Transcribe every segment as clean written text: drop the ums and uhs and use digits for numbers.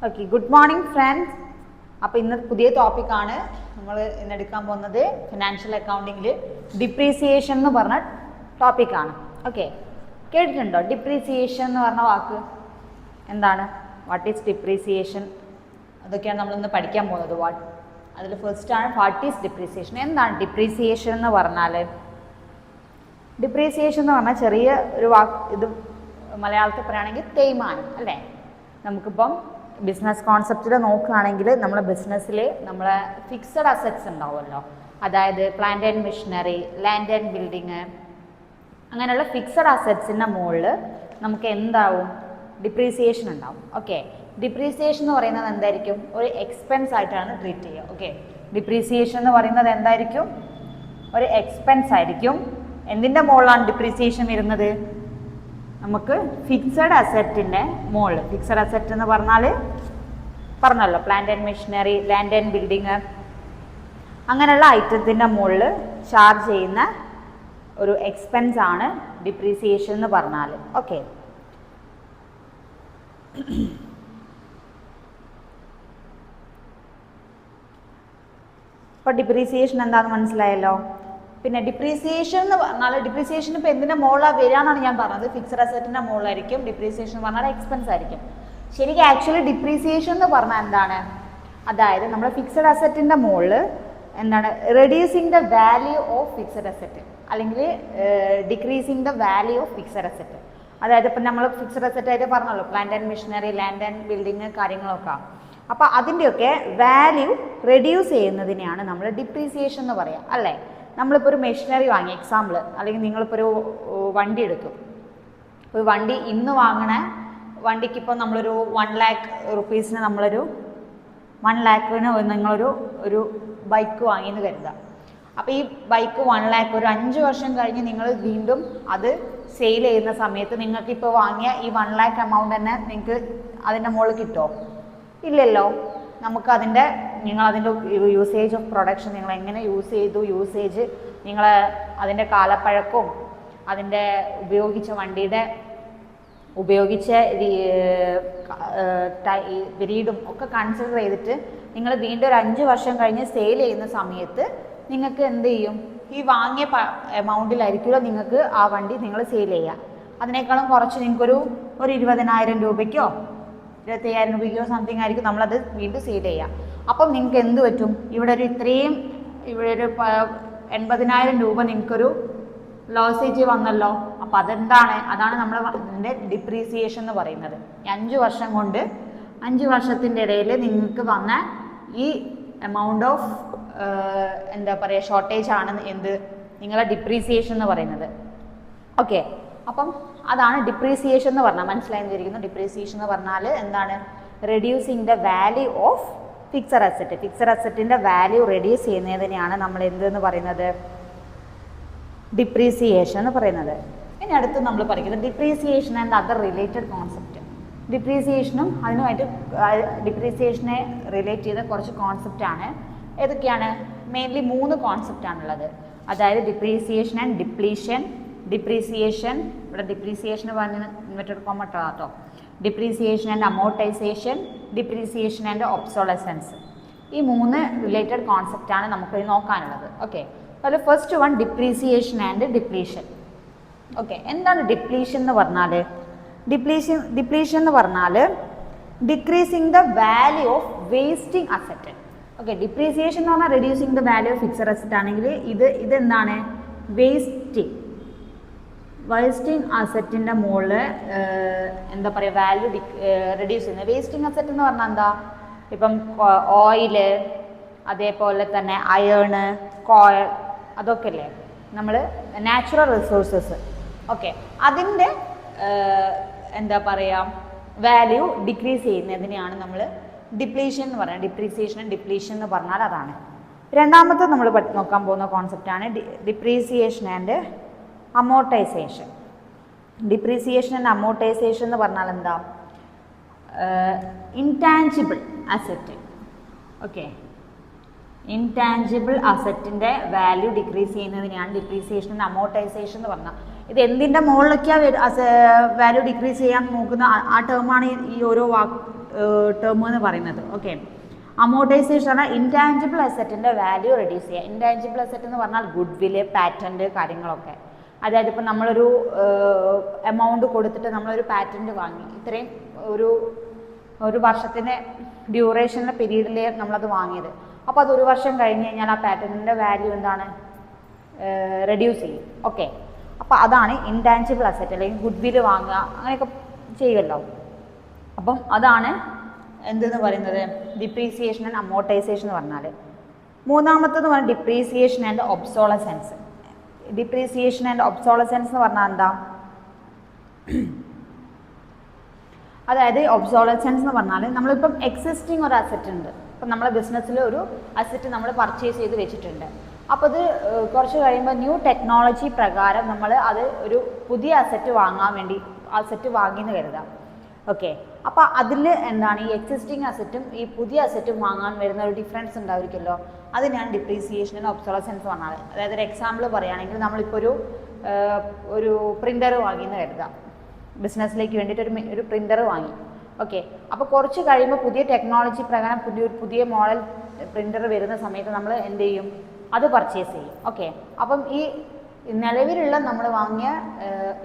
Okay, good morning friends. അപ്പോൾ ഇന്ന് പുതിയ ടോപ്പിക്കാണ് നമ്മൾ ഇന്ന് എടുക്കാൻ പോകുന്നത്. ഫിനാൻഷ്യൽ അക്കൗണ്ടിങ്ങിൽ ഡിപ്രീസിയേഷൻ എന്ന് പറഞ്ഞ ടോപ്പിക്കാണ്. ഓക്കെ, കേട്ടിട്ടുണ്ടോ? ഡിപ്രീസിയേഷൻ എന്ന് പറഞ്ഞ വാക്ക് എന്താണ്? What is depreciation? അതൊക്കെയാണ് നമ്മളിന്ന് പഠിക്കാൻ പോകുന്നത്. അതിൽ ഫസ്റ്റാണ് വാട്ട് ഈസ് ഡിപ്രീസിയേഷൻ. എന്താണ് ഡിപ്രീസിയേഷൻ എന്ന് പറഞ്ഞാൽ? ഡിപ്രീസിയേഷൻ എന്ന് പറഞ്ഞാൽ ചെറിയ ഒരു വാക്ക്, ഇത് മലയാളത്തിൽ പറയുകയാണെങ്കിൽ തേയ്മാനം അല്ലേ. നമുക്കിപ്പം ബിസിനസ് കോൺസെപ്റ്റിൽ നോക്കുകയാണെങ്കിൽ നമ്മുടെ ബിസിനസ്സിൽ നമ്മളെ ഫിക്സഡ് അസറ്റ്സ് ഉണ്ടാവുമല്ലോ, അതായത് plant and machinery, land and building, അങ്ങനെയുള്ള ഫിക്സഡ് അസറ്റ്സിൻ്റെ മുകളിൽ നമുക്ക് എന്താവും? ഡിപ്രീസിയേഷൻ ഉണ്ടാവും. ഓക്കെ, ഡിപ്രീസിയേഷൻ എന്ന് പറയുന്നത് എന്തായിരിക്കും? ഒരു എക്സ്പെൻസ് ആയിട്ടാണ് ട്രീറ്റ് ചെയ്യുക. ഓക്കെ, ഡിപ്രീസിയേഷൻ എന്ന് പറയുന്നത് എന്തായിരിക്കും? ഒരു എക്സ്പെൻസ് ആയിരിക്കും. എന്തിൻ്റെ മുകളിലാണ് ഡിപ്രീസിയേഷൻ വരുന്നത്? നമുക്ക് ഫിക്സഡ് അസറ്റിൻ്റെ മുകളിൽ. ഫിക്സഡ് അസറ്റ് എന്ന് പറഞ്ഞല്ലോ, plant and machinery, land and building, അങ്ങനെയുള്ള ഐറ്റത്തിൻ്റെ മുകളിൽ ചാർജ് ചെയ്യുന്ന ഒരു എക്സ്പെൻസ് ആണ് ഡിപ്രീസിയേഷൻ എന്ന് പറഞ്ഞാൽ. ഓക്കെ, ഇപ്പോൾ ഡിപ്രീസിയേഷൻ എന്താണെന്ന് മനസ്സിലായല്ലോ. പിന്നെ ഡിപ്രീസിയേഷൻ എന്ന് പറഞ്ഞാൽ, ഡിപ്രീസിയേഷൻ ഇപ്പോൾ എന്തിൻ്റെ മുകളിലാണ് വരിക എന്നാണ് ഞാൻ പറഞ്ഞത്. ഫിക്സഡ് അസറ്റിൻ്റെ മുകളിലായിരിക്കും. ഡിപ്രീസിയേഷൻ എന്ന് പറഞ്ഞാൽ എക്സ്പെൻസ് ആയിരിക്കും. ശരിക്കും ആക്ച്വലി ഡിപ്രീസിയേഷൻ എന്ന് പറഞ്ഞാൽ എന്താണ്? അതായത് നമ്മുടെ ഫിക്സഡ് അസറ്റിൻ്റെ മുകളിൽ എന്താണ്? Reducing the value of fixed asset, അല്ലെങ്കിൽ decreasing the value of fixed asset. അതായത് ഇപ്പം നമ്മൾ ഫിക്സഡ് അസറ്റ് ആയിട്ട് പറഞ്ഞല്ലോ, plant and machinery, land and building കാര്യങ്ങളൊക്കെ. അപ്പോൾ അതിൻ്റെയൊക്കെ വാല്യൂ റെഡ്യൂസ് ചെയ്യുന്നതിനെയാണ് നമ്മൾ ഡിപ്രീസിയേഷൻ എന്ന് പറയുക അല്ലേ. നമ്മളിപ്പോൾ ഒരു മെഷീനറി വാങ്ങി, എക്സാമ്പിൾ, അല്ലെങ്കിൽ നിങ്ങളിപ്പോൾ ഒരു വണ്ടി എടുക്കും. ഒരു വണ്ടി ഇന്ന് വാങ്ങണ വണ്ടിക്ക് ഇപ്പോൾ നമ്മളൊരു 1 lakh റുപ്പീസിന് നമ്മളൊരു 1 lakhന് നിങ്ങളൊരു ബൈക്ക് വാങ്ങിയെന്ന് കരുതുക. അപ്പോൾ ഈ ബൈക്ക് 1 lakh ഒരു 5 വർഷം കഴിഞ്ഞ് നിങ്ങൾ വീണ്ടും അത് സെയിൽ ചെയ്യുന്ന സമയത്ത് നിങ്ങൾക്കിപ്പോൾ വാങ്ങിയ ഈ 1 lakh എമൗണ്ട് തന്നെ നിങ്ങൾക്ക് അതിൻ്റെ മുകളിൽ കിട്ടുമോ? ഇല്ലല്ലോ. നിങ്ങളതിൻ്റെ യൂസേജ് ഓഫ് പ്രൊഡക്ഷൻ, നിങ്ങൾ എങ്ങനെ യൂസ് ചെയ്തു, യൂസേജ്, നിങ്ങൾ അതിൻ്റെ കാലപ്പഴക്കവും അതിൻ്റെ ഉപയോഗിച്ച പീരീഡും ഒക്കെ കൺസിഡർ ചെയ്തിട്ട് നിങ്ങൾ വീണ്ടും ഒരു 5 വർഷം കഴിഞ്ഞ് സെയിൽ ചെയ്യുന്ന സമയത്ത് നിങ്ങൾക്ക് എന്ത് ചെയ്യും? ഈ വാങ്ങിയ എമൗണ്ടിലായിരിക്കുമല്ലോ നിങ്ങൾക്ക് ആ വണ്ടി നിങ്ങൾ സെയിൽ ചെയ്യുക. അതിനേക്കാളും കുറച്ച് നിങ്ങൾക്കൊരു 20,000 രൂപയ്ക്കോ 25,000 രൂപയ്ക്കോ സംതിങ് ആയിരിക്കും നമ്മളത് വീണ്ടും സെയിൽ ചെയ്യുക. അപ്പം നിങ്ങൾക്ക് എന്ത് പറ്റും? ഇവിടെ ഒരു 80,000 രൂപ നിങ്ങൾക്കൊരു ലോസേജ് വന്നല്ലോ. അപ്പം അതാണ് നമ്മൾ ഇതിൻ്റെ ഡിപ്രീസിയേഷൻ എന്ന് പറയുന്നത്. 5 വർഷം കൊണ്ട് 5 വർഷത്തിൻ്റെ ഇടയിൽ നിങ്ങൾക്ക് വന്ന ഈ എമൗണ്ട് ഓഫ് ഷോർട്ടേജ് ആണ് നിങ്ങളെ ഡിപ്രീസിയേഷൻ എന്ന് പറയുന്നത്. ഓക്കെ, അപ്പം അതാണ് ഡിപ്രീസിയേഷൻ എന്ന് പറഞ്ഞാൽ. മനസ്സിലായെന്ന് വിചാരിക്കുന്നു. ഡിപ്രീസിയേഷൻ എന്ന് പറഞ്ഞാൽ എന്താണ്? Reducing the value of fixed asset. Fixed അസറ്റിൻ്റെ വാല്യൂ റെഡ്യൂസ് ചെയ്യുന്നതിനെയാണ് നമ്മൾ എന്തെന്ന് പറയുന്നത്? ഡിപ്രീസിയേഷൻ എന്ന് പറയുന്നത്. ഇനി അടുത്ത് നമ്മൾ പറയുന്നത് depreciation and other related concept. ഡിപ്രീസിയേഷനും ഡിപ്രീസിയേഷനെ റിലേറ്റ് ചെയ്ത കുറച്ച് കോൺസെപ്റ്റാണ്. ഏതൊക്കെയാണ്? മെയിൻലി 3 കോൺസെപ്റ്റാണുള്ളത്. അതായത് ഡിപ്രീസിയേഷൻ ആൻഡ് ഡിപ്ലീഷൻ, ഡിപ്രീസിയേഷൻ, ഇവിടെ ഡിപ്രീസിയേഷൻ പറഞ്ഞ് ഇൻവെർട്ടഡ് കോമ കേട്ടോ, depreciation and amortisation, depreciation and obsolescence. ഈ 3 റിലേറ്റഡ് കോൺസെപ്റ്റാണ് നമുക്ക് നോക്കാനുള്ളത്. ഓക്കെ, അതിൽ first one depreciation and depletion. Okay, എന്താണ് ഡിപ്ലീഷൻ എന്ന് പറഞ്ഞാൽ? ഡിപ്ലീഷൻ എന്ന് പറഞ്ഞാൽ decreasing the value of wasting asset. Okay, depreciation എന്ന് പറഞ്ഞാൽ reducing the value of fixed asset ആണെങ്കിൽ ഇതെന്താണ്? വേസ്റ്റിംഗ് അസറ്റിൻ്റെ മുകളിൽ വാല്യൂ റെഡ്യൂസ് ചെയ്യുന്നത്. വേസ്റ്റിംഗ് അസറ്റ് എന്ന് പറഞ്ഞാൽ എന്താ? ഇപ്പം ഓയില്, അതേപോലെ തന്നെ അയേണ്, കോൾ, അതൊക്കെ അല്ലേ നമ്മൾ നാച്ചുറൽ റിസോഴ്സസ്. ഓക്കെ, അതിൻ്റെ വാല്യൂ ഡിക്രീസ് ചെയ്യുന്നതിനെയാണ് നമ്മൾ ഡിപ്ലീഷൻ എന്ന് പറയുന്നത്. ഡിപ്രീസിയേഷൻ ഡിപ്ലീഷൻ എന്ന് പറഞ്ഞാൽ അതാണ്. രണ്ടാമത്തെ നമ്മൾ നോക്കാൻ പോകുന്ന കോൺസെപ്റ്റാണ് depreciation and amortisation. Depreciation and amortisation എന്ന് പറഞ്ഞാൽ എന്താ? Intangible asset. ഓക്കെ, ഇൻടാഞ്ചിബിൾ അസറ്റിൻ്റെ വാല്യൂ ഡിക്രീസ് ചെയ്യുന്നതിനെയാണ് ഡിപ്രീസിയേഷൻ ആൻഡ് അമോർട്ടൈസേഷൻ എന്ന് പറഞ്ഞാൽ. ഇത് എന്തിൻ്റെ മുകളിലൊക്കെയാണ് വാല്യൂ ഡിക്രീസ് ചെയ്യാൻ നോക്കുന്ന ആ ടേമാണ് ഈ ഓരോ ടേം എന്ന് പറയുന്നത്. ഓക്കെ, അമോർട്ടൈസേഷൻ ആണ് ഇൻടാഞ്ചിബിൾ അസറ്റിൻ്റെ വാല്യൂ റെഡ്യൂസ് ചെയ്യുക. ഇൻടാഞ്ചിബിൾ അസറ്റ് എന്ന് പറഞ്ഞാൽ ഗുഡ് വില്, പാറ്റൻറ്റ് കാര്യങ്ങളൊക്കെ. അതായത് ഇപ്പോൾ നമ്മളൊരു എമൗണ്ട് കൊടുത്തിട്ട് നമ്മളൊരു പാറ്റൻറ്റ് വാങ്ങി, ഇത്രയും ഒരു വർഷത്തിൻ്റെ ഡ്യൂറേഷൻ്റെ പീരീഡിൽ നമ്മളത് വാങ്ങിയത്. അപ്പോൾ അത് 1 വർഷം കഴിഞ്ഞ് കഴിഞ്ഞാൽ ആ പാറ്റൻറ്റിൻ്റെ വാല്യൂ എന്താണ്, റെഡ്യൂസ് ചെയ്യും. ഓക്കെ, അപ്പോൾ അതാണ് ഇൻടാഞ്ചിബിൾ അസറ്റ്, അല്ലെങ്കിൽ ഗുഡ് വില് വാങ്ങുക അങ്ങനെയൊക്കെ ചെയ്യുമല്ലോ. അപ്പം അതാണ് എന്തെന്ന് പറയുന്നത്, ഡിപ്രീസിയേഷൻ ആൻഡ് അമോർട്ടൈസേഷൻ എന്ന് പറഞ്ഞാൽ. മൂന്നാമത്തേന്ന് പറഞ്ഞാൽ ഡിപ്രീസിയേഷൻ ആൻഡ് ഒബ്സോളസെൻസ്. ഡിപ്രീസിയേഷൻ ആൻഡ് ഒബ്സോളസെൻസ് എന്ന് പറഞ്ഞാൽ എന്താ, അതായത് ഒബ്സോളസെൻസ് എന്ന് പറഞ്ഞാൽ നമ്മളിപ്പം എക്സിസ്റ്റിംഗ് ഒരു അസറ്റ് ഉണ്ട്. ഇപ്പം നമ്മളെ ബിസിനസ്സിൽ ഒരു അസറ്റ് നമ്മൾ പർച്ചേസ് ചെയ്ത് വെച്ചിട്ടുണ്ട്. അപ്പോൾ അത് കുറച്ച് കഴിയുമ്പോൾ ന്യൂ ടെക്നോളജി പ്രകാരം നമ്മൾ അത് ഒരു പുതിയ അസറ്റ് വാങ്ങാൻ വേണ്ടി അസറ്റ് വാങ്ങിയെന്ന് കരുതാം. ഓക്കെ, അപ്പോൾ അതിൽ എന്താണ് ഈ എക്സിസ്റ്റിംഗ് അസറ്റും ഈ പുതിയ അസറ്റും വാങ്ങാൻ വരുന്ന ഒരു ഡിഫറൻസ് ഉണ്ടായിരിക്കുമല്ലോ, അതിനാണ് ഡിപ്രീസിയേഷൻ ആൻഡ് ഒബ്സോളസെൻസ് പറഞ്ഞാൽ. അതായത് ഒരു എക്സാമ്പിൾ പറയുകയാണെങ്കിൽ നമ്മളിപ്പോൾ ഒരു പ്രിൻ്റർ വാങ്ങിയെന്ന് കരുതാം, ബിസിനസ്സിലേക്ക് വേണ്ടിയിട്ട് ഒരു പ്രിൻ്റർ വാങ്ങി. ഓക്കെ, അപ്പോൾ കുറച്ച് കഴിയുമ്പോൾ പുതിയ ടെക്നോളജി പ്രകാരം പുതിയ മോഡൽ പ്രിൻ്റർ വരുന്ന സമയത്ത് നമ്മൾ എന്ത് ചെയ്യും, അത് പർച്ചേസ് ചെയ്യും. ഓക്കെ, അപ്പം ഈ നിലവിലുള്ള നമ്മൾ വാങ്ങിയ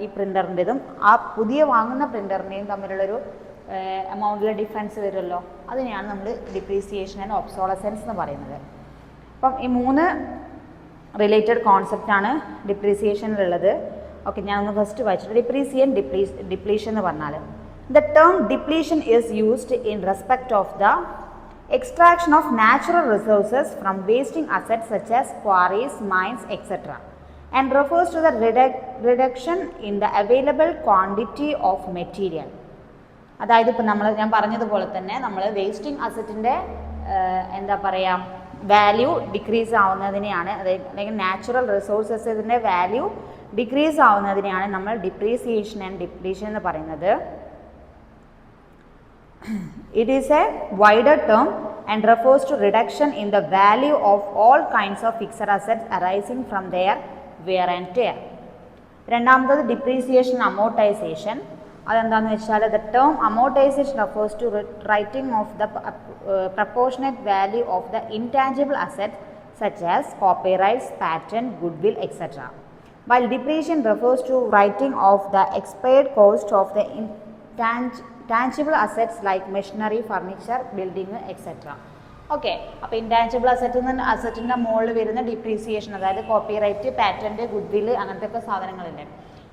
ഈ പ്രിൻ്ററിൻ്റെതും ആ പുതിയ വാങ്ങുന്ന പ്രിൻ്ററിൻ്റെയും തമ്മിലുള്ളൊരു എമൗണ്ടിലെ ഡിഫറൻസ് വരുമല്ലോ, അതിനെയാണ് നമ്മൾ ഡിപ്രീസിയേഷൻ ആൻഡ് ഒബ്സോളസെൻസ് എന്ന് പറയുന്നത്. അപ്പം ഈ 3 റിലേറ്റഡ് കോൺസെപ്റ്റാണ് ഡിപ്രീസിയേഷനിലുള്ളത്. ഓക്കെ, ഞാനൊന്ന് ഫസ്റ്റ് വായിച്ചിട്ട് ഡിപ്ലീഷൻ എന്ന് പറഞ്ഞാൽ the term depletion is used in respect of the extraction of natural resources from wasting assets such as quarries, mines, etc. and refers to the reduction in the available quantity of material. അതായത് ഇപ്പോൾ ഞാൻ പറഞ്ഞതുപോലെ തന്നെ നമ്മൾ wasting അസറ്റിൻ്റെ എന്താ പറയുക value decrease ആവുന്നതിനെയാണ്, അല്ലെങ്കിൽ natural റിസോഴ്സസിൻ്റെ value decrease ആവുന്നതിനെയാണ് നമ്മൾ ഡിപ്രീസിയേഷൻ ആൻഡ് ഡിപ്ലീഷൻ എന്ന് പറയുന്നത്. It is a wider term and refers to reduction in the value of all kinds of fixed assets arising from their wear and tear. രണ്ടാമത്തത് depreciation amortisation. അതെന്താണെന്ന് വെച്ചാൽ the term amortization refers to writing off the proportionate value of the intangible assets such as copyrights, patent, goodwill, etc. While depreciation refers to writing off the expired cost of the tangible assets like machinery, furniture, building, etc. Okay, അപ്പോൾ intangible അസറ്റിൻ്റെ മുകളിൽ വരുന്ന depreciation, അതായത് copyright, patent, good വില്ല് അങ്ങനത്തെ ഒക്കെ സാധനങ്ങളില്ലേ,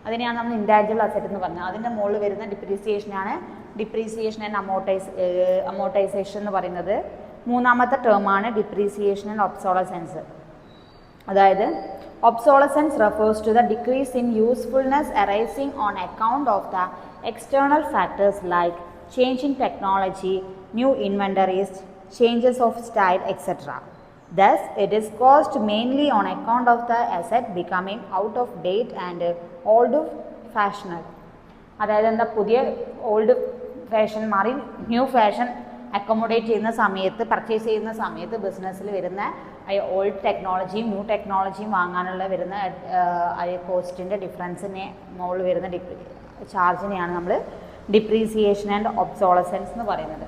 അതിനെയാണ് നമ്മൾ intangible asset എന്ന് പറഞ്ഞത്. അതിൻ്റെ മുകളിൽ വരുന്ന ഡിപ്രീസിയേഷനാണ് ഡിപ്രീസിയേഷൻ ആൻഡ് അമോർട്ടൈസേഷൻ എന്ന് പറയുന്നത്. മൂന്നാമത്തെ ടേമാണ് ഡിപ്രീസിയേഷൻ ആൻഡ് ഒബ്സോളസെൻസ്. അതായത് obsolescence refers to the decrease in usefulness arising on account of the external factors like change in technology, new inventories, changes of style, etc. Thus, it is caused mainly on account of the asset becoming out of date and old fashioned. അതായത് എന്താ, പുതിയ old fashion മാറി new fashion accommodate ചെയ്യുന്ന സമയത്ത്, purchase ചെയ്യുന്ന സമയത്ത് ബിസിനസ്സിൽ വരുന്ന ഓൾഡ് ടെക്നോളജിയും ന്യൂ ടെക്നോളജിയും വാങ്ങാനുള്ള വരുന്ന കോസ്റ്റിൻ്റെ ഡിഫറൻസിനെ മുകളിൽ വരുന്ന ചാർജിനെയാണ് നമ്മൾ ഡിപ്രീസിയേഷൻ ആൻഡ് ഒബ്സോളസെൻസ് എന്ന് പറയുന്നത്.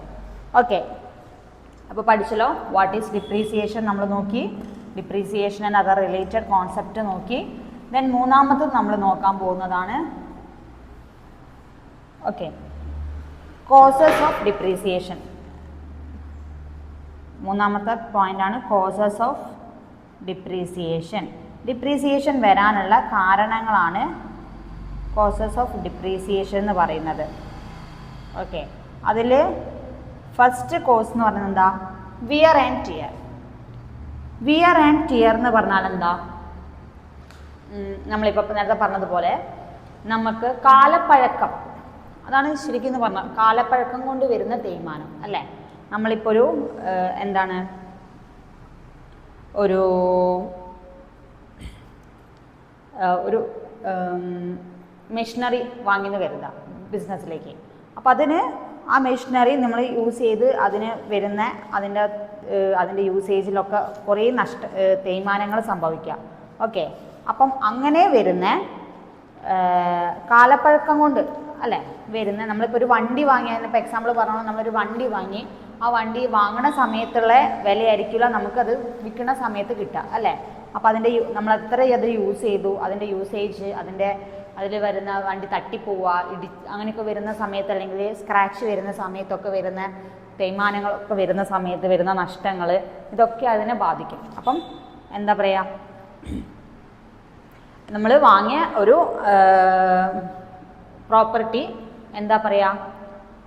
ഓക്കെ, അപ്പോൾ പഠിച്ചല്ലോ വാട്ട് ഈസ് ഡിപ്രീസിയേഷൻ നമ്മൾ നോക്കി, depreciation and other related concept നോക്കി. ദെൻ മൂന്നാമത്തത് നമ്മൾ നോക്കാൻ പോകുന്നതാണ് ഓക്കെ കോസസ് ഓഫ് ഡിപ്രീസിയേഷൻ. മൂന്നാമത്തെ പോയിൻ്റാണ് കോസസ് ഓഫ് ഡിപ്രീസിയേഷൻ. ഡിപ്രീസിയേഷൻ വരാനുള്ള കാരണങ്ങളാണ് കോസസ് ഓഫ് ഡിപ്രീസിയേഷൻ എന്ന് പറയുന്നത്. ഓക്കെ, അതിൽ ഫസ്റ്റ് കോസ് എന്ന് പറയുന്നത് എന്താ, wear and tear. Wear and tear എന്ന് പറഞ്ഞാൽ എന്താ, നമ്മളിപ്പോൾ നേരത്തെ പറഞ്ഞതുപോലെ നമുക്ക് കാലപ്പഴക്കം, അതാണ് ശരിക്കും എന്ന് പറഞ്ഞാൽ കാലപ്പഴക്കം കൊണ്ട് വരുന്ന തേയ്മാനം അല്ലേ. നമ്മളിപ്പോൾ എന്താണ് ഒരു മെഷീനറി വാങ്ങിന്ന് കരുതാം ബിസിനസ്സിലേക്ക്. അപ്പോൾ ആ മെഷീനറി നമ്മൾ യൂസ് ചെയ്ത് അതിന് വരുന്ന അതിൻ്റെ യൂസേജിലൊക്കെ കുറേ തേയ്മാനങ്ങൾ സംഭവിക്കാം. ഓക്കെ, അപ്പം അങ്ങനെ വരുന്ന കാലപ്പഴക്കം കൊണ്ട്, അല്ലേ വരുന്ന നമ്മളിപ്പോൾ ഒരു വണ്ടി വാങ്ങി, അതിനിപ്പോൾ എക്സാമ്പിൾ പറഞ്ഞാൽ നമ്മളൊരു വണ്ടി വാങ്ങി, ആ വണ്ടി വാങ്ങുന്ന സമയത്തുള്ള വിലയായിരിക്കില്ല നമുക്കത് വിൽക്കുന്ന സമയത്ത് കിട്ടുക അല്ലേ. അപ്പോൾ അതിൻ്റെ നമ്മൾ എത്ര അത് യൂസ് ചെയ്തു, അതിൻ്റെ യൂസേജ്, അതിൽ വരുന്ന വണ്ടി തട്ടിപ്പോവുക, അങ്ങനെയൊക്കെ വരുന്ന സമയത്ത്, അല്ലെങ്കിൽ സ്ക്രാച്ച് വരുന്ന സമയത്തൊക്കെ വരുന്ന തേയ്മാനങ്ങളൊക്കെ വരുന്ന സമയത്ത് വരുന്ന നഷ്ടങ്ങൾ, ഇതൊക്കെ അതിനെ ബാധിക്കും. അപ്പം എന്താ പറയുക, നമ്മൾ വാങ്ങിയ ഒരു പ്രോപ്പർട്ടി എന്താ പറയുക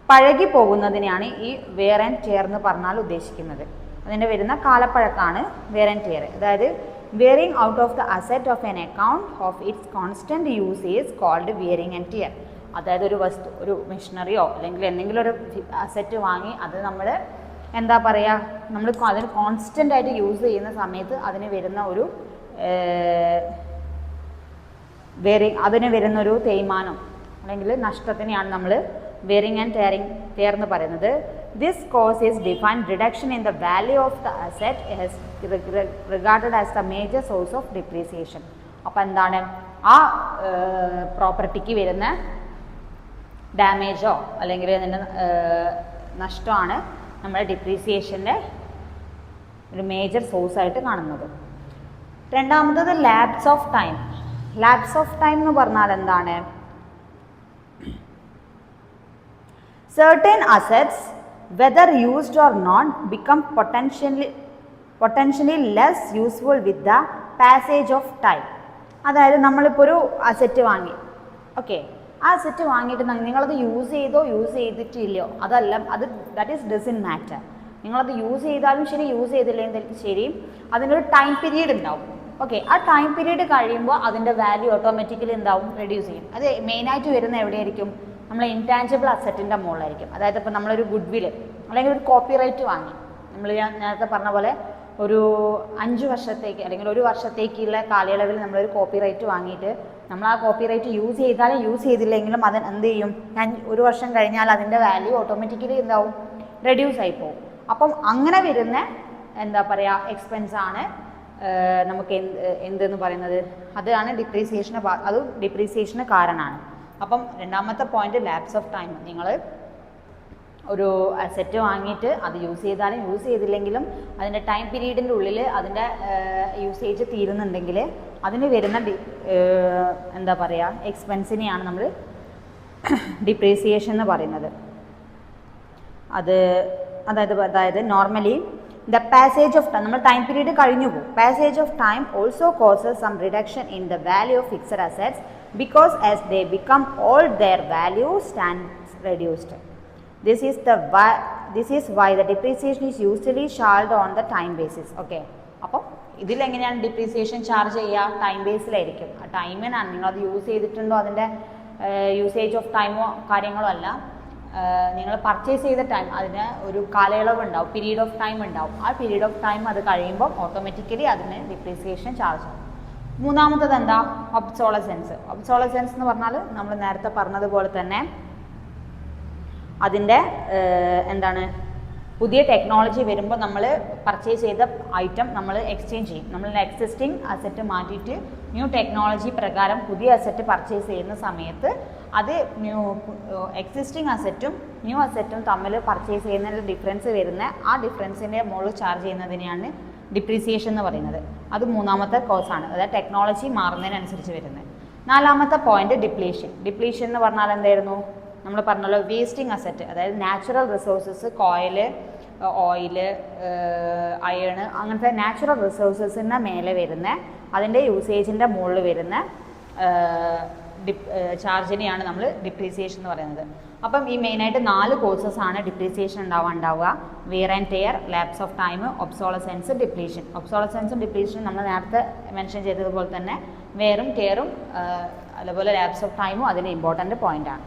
പഴകി പോകുന്നതിനെയാണ് ഈ വെയർ ആൻഡ് ടിയർ എന്ന് പറഞ്ഞാൽ ഉദ്ദേശിക്കുന്നത്. അതിൻ്റെ വരുന്ന കാലപ്പഴക്കമാണ് വെയർ ആൻഡ് ടിയർ. അതായത് wearing out of the asset of an account of its constant use is called wearing and tear. അതായത് ഒരു വസ്തു, ഒരു മെഷീനറിയോ അല്ലെങ്കിൽ എന്തെങ്കിലും ഒരു അസെറ്റ് വാങ്ങി അത് നമ്മൾ എന്താ പറയുക, നമ്മൾ അതിന് കോൺസ്റ്റൻ്റ് ആയിട്ട് യൂസ് ചെയ്യുന്ന സമയത്ത് അതിന് വരുന്ന ഒരു അതിന് വരുന്നൊരു തേയ്മാനം അല്ലെങ്കിൽ നഷ്ടത്തിനെയാണ് നമ്മൾ വെയറിങ് ആൻഡ് ടിയർ എന്ന് പറയുന്നത്. This cos is defined reduction in the value of the asset is regarded as the major source of depreciation. അപ്പോൾ എന്താണ്, ആ പ്രോപ്പർട്ടിക്ക് വരുന്ന ഡാമേജോ അല്ലെങ്കിൽ അതിൻ്റെ നഷ്ടമാണ് നമ്മുടെ ഡിപ്രീസിയേഷൻ്റെ ഒരു മേജർ സോഴ്സായിട്ട് കാണുന്നത്. രണ്ടാമത്തത് lapse of time. Lapse of time എന്ന് പറഞ്ഞാൽ എന്താണ്, certain assets whether used or not become potentially less useful with the passage of time. അതായത് നമ്മളിപ്പോൾ ഒരു അസെറ്റ് വാങ്ങി, ഓക്കെ, ആ അസെറ്റ് വാങ്ങിയിട്ട് നിങ്ങളത് യൂസ് ചെയ്തോ യൂസ് ചെയ്തിട്ടില്ലയോ അതല്ല, അത് ദാറ്റ് ഈസ് ഡസൻ മാറ്റർ. നിങ്ങളത് യൂസ് ചെയ്താലും ശരി യൂസ് ചെയ്തില്ലെങ്കിൽ ശരി അതിനൊരു ടൈം പീരീഡ് ഉണ്ടാവും. ഓക്കെ, ആ ടൈം പീരീഡ് കഴിയുമ്പോൾ അതിൻ്റെ വാല്യൂ ഓട്ടോമാറ്റിക്കലി എന്താവും, റെഡ്യൂസ് ചെയ്യും. അത് മെയിനായിട്ട് വരുന്ന എവിടെയായിരിക്കും, നമ്മൾ ഇൻടാഞ്ചിബിൾ അസറ്റിൻ്റെ മുകളിലായിരിക്കും. അതായത് ഇപ്പോൾ നമ്മളൊരു ഗുഡ് വിൽ അല്ലെങ്കിൽ ഒരു കോപ്പിറൈറ്റ് വാങ്ങി, ഞാൻ നേരത്തെ പറഞ്ഞ പോലെ ഒരു 5 വർഷത്തേക്ക് അല്ലെങ്കിൽ 1 വർഷത്തേക്കുള്ള കാലയളവിൽ നമ്മളൊരു കോപ്പിറൈറ്റ് വാങ്ങിയിട്ട് നമ്മൾ ആ കോപ്പിറൈറ്റ് യൂസ് ചെയ്താലും യൂസ് ചെയ്തില്ലെങ്കിലും അത് എന്ത് ചെയ്യും, 1 വർഷം കഴിഞ്ഞാൽ അതിൻ്റെ വാല്യൂ ഓട്ടോമാറ്റിക്കലി എന്താവും, റെഡ്യൂസ് ആയി പോകും. അപ്പം അങ്ങനെ വരുന്ന എന്താ പറയുക എക്സ്പെൻസാണ് നമുക്ക് എന്തെന്ന് പറയുന്നത്, അതാണ് ഡിപ്രീസിയേഷന്, അത് ഡിപ്രീസിയേഷന് കാരണമാണ്. അപ്പം രണ്ടാമത്തെ പോയിന്റ് ലാപ്സ് ഓഫ് ടൈം. നിങ്ങൾ ഒരു അസെറ്റ് വാങ്ങിയിട്ട് അത് യൂസ് ചെയ്താലും യൂസ് ചെയ്തില്ലെങ്കിലും അതിൻ്റെ ടൈം പീരീഡിൻ്റെ ഉള്ളിൽ അതിൻ്റെ യൂസേജ് തീരുന്നുണ്ടെങ്കിൽ അതിന് വരുന്ന എന്താ പറയുക എക്സ്പെൻസിനെയാണ് നമ്മൾ ഡിപ്രീസിയേഷൻ എന്ന് പറയുന്നത്. അതായത് normally the passage of time, നമ്മൾ ടൈം പീരീഡ് കഴിഞ്ഞു പോകും. Passage of time also causes some reduction in the value of fixed assets because as they become old their value stands reduced. This is why the depreciation is usually charged on the time basis. Okay, അപ്പോൾ ഇതിലെങ്ങനെയാണ് depreciation charge ചെയ്യുക, time ബേസിലായിരിക്കും. ആ ടൈമിനാണ് നിങ്ങളത് use ചെയ്തിട്ടുണ്ടോ, അതിൻ്റെ usage of ടൈമോ കാര്യങ്ങളോ അല്ല, നിങ്ങൾ purchase ചെയ്ത ടൈം, അതിന് ഒരു കാലയളവ് ഉണ്ടാവും, പീരീഡ് ഓഫ് ടൈം ഉണ്ടാവും. ആ പീരീഡ് ഓഫ് ടൈം അത് കഴിയുമ്പോൾ ഓട്ടോമാറ്റിക്കലി അതിന് ഡിപ്രീസിയേഷൻ ചാർജ് ആവും. മൂന്നാമത്തത് എന്താ, ഒബ്സോളസെൻസ്. ഒബ്സോളസെൻസ് എന്ന് പറഞ്ഞാൽ നമ്മൾ നേരത്തെ പറഞ്ഞതുപോലെ തന്നെ അതിൻ്റെ എന്താണ്, പുതിയ ടെക്നോളജി വരുമ്പോൾ നമ്മൾ പർച്ചേസ് ചെയ്ത ഐറ്റം നമ്മൾ എക്സ്ചേഞ്ച് ചെയ്യും. നമ്മൾ എക്സിസ്റ്റിംഗ് അസെറ്റ് മാറ്റിയിട്ട് ന്യൂ ടെക്നോളജി പ്രകാരം പുതിയ അസെറ്റ് പർച്ചേസ് ചെയ്യുന്ന സമയത്ത് അത് എക്സിസ്റ്റിംഗ് അസെറ്റും ന്യൂ അസെറ്റും തമ്മിൽ പർച്ചേസ് ചെയ്യുന്നതിൽ ഡിഫറൻസ് വരുന്ന ആ ഡിഫറൻസിൻ്റെ മുകളിൽ ചാർജ് ചെയ്യുന്നതിനെയാണ് ഡിപ്രീസിയേഷൻ എന്ന് പറയുന്നത്. അത് മൂന്നാമത്തെ കോസാണ്, അതായത് ടെക്നോളജി മാറുന്നതിനനുസരിച്ച് വരുന്നത്. നാലാമത്തെ പോയിന്റ് ഡിപ്ലീഷൻ. ഡിപ്ലീഷൻ എന്ന് പറഞ്ഞാൽ എന്തായിരുന്നു, നമ്മൾ പറഞ്ഞല്ലോ വേസ്റ്റിംഗ് അസെറ്റ്, അതായത് നാച്ചുറൽ റിസോഴ്സസ്, കോയില്, ഓയില്, അയണ്, അങ്ങനത്തെ നാച്ചുറൽ റിസോഴ്സസിൻ്റെ മേലെ വരുന്ന അതിൻ്റെ യൂസേജിൻ്റെ മുകളിൽ വരുന്ന ചാർജിനെയാണ് നമ്മൾ ഡിപ്രീസിയേഷൻ എന്ന് പറയുന്നത്. അപ്പം ഈ മെയിനായിട്ട് 4 കോഴ്സസാണ് ഡിപ്രീസിയേഷൻ ഉണ്ടാവുക. Wear and tear, lapse of time, obsolescence, depletion. ഒബ്സോളസെൻസും ഡിപ്ലീഷനും നമ്മൾ നേരത്തെ മെൻഷൻ ചെയ്തതുപോലെ തന്നെ വെയറും ടെയറും അതുപോലെ ലാപ്സ് ഓഫ് ടൈമും അതിന് ഇമ്പോർട്ടൻ്റ് പോയിൻ്റാണ്.